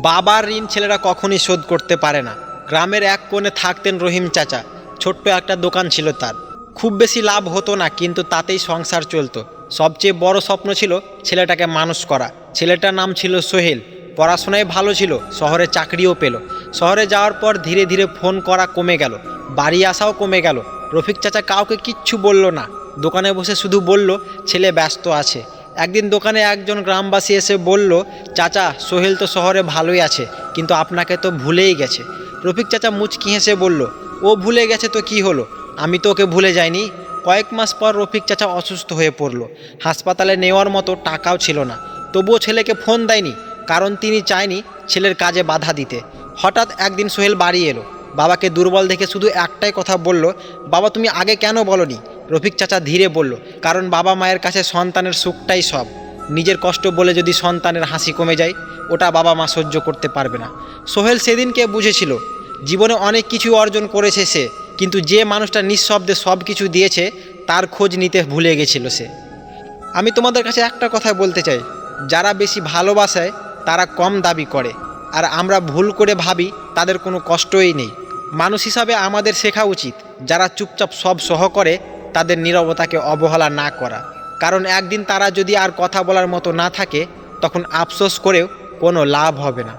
বাবার ঋণ ছেলেরা কখনই শোধ করতে পারে না। গ্রামের এক কোণে থাকতেন রহিম চাচা। ছোট্ট একটা দোকান ছিল তার। খুব বেশি লাভ হতো না, কিন্তু তাতেই সংসার চলতো। সবচেয়ে বড় স্বপ্ন ছিল ছেলেটাকে মানুষ করা। ছেলেটার নাম ছিল সোহেল। পড়াশোনায় ভালো ছিল, শহরে চাকরিও পেল। শহরে যাওয়ার পর ধীরে ধীরে ফোন করা কমে গেল, বাড়ি আসাও কমে গেল। রফিক চাচা কাউকে কিচ্ছু বলল না, দোকানে বসে শুধু বলল ছেলে ব্যস্ত আছে। একদিন দোকানে একজন গ্রামবাসী এসে বলল, চাচা সোহেল তো শহরে ভালোই আছে, কিন্তু আপনাকে তো ভুলেই গেছে। রফিক চাচা মুচকি হেসে বলল, ও ভুলে গেছে তো কি হলো, আমি তো ওকে ভুলে যাইনি। কয়েক মাস পর রফিক চাচা অসুস্থ হয়ে পড়ল। হাসপাতালে নেওয়ার মতো টাকাও ছিল না। তবুও ছেলেকে ফোন দেয়নি, কারণ তিনি চায়নি ছেলের কাজে বাধা দিতে। হঠাৎ একদিন সোহেল বাড়ি এলো। বাবাকে দুর্বল দেখে শুধু একটাই কথা বলল, বাবা তুমি আগে কেন বলনি? রফিক চাচা ধীরে বলল, কারণ বাবা মায়ের কাছে সন্তানের সুখটাই সব। নিজের কষ্ট বলে যদি সন্তানের হাসি কমে যায়, ওটা বাবা মা সহ্য করতে পারবে না। সোহেল সেদিনকে বুঝেছিল, জীবনে অনেক কিছু অর্জন করেছে সে, কিন্তু যে মানুষটা নিঃশব্দে সব কিছু দিয়েছে তার খোঁজ নিতে ভুলে গেছিল সে। আমি তোমাদের কাছে একটা কথা বলতে চাই, যারা বেশি ভালোবাসায় তারা কম দাবি করে, আর আমরা ভুল করে ভাবি তাদের কোনো কষ্টই নেই। মানুষ হিসাবে আমাদের শেখা উচিত, যারা চুপচাপ সব সহ করে তাদের নীরবতাকে অবহেলা না করা। কারণ একদিন তারা যদি আর কথা বলার মতো না থাকে, তখন আফসোস করেও কোনো লাভ হবে না।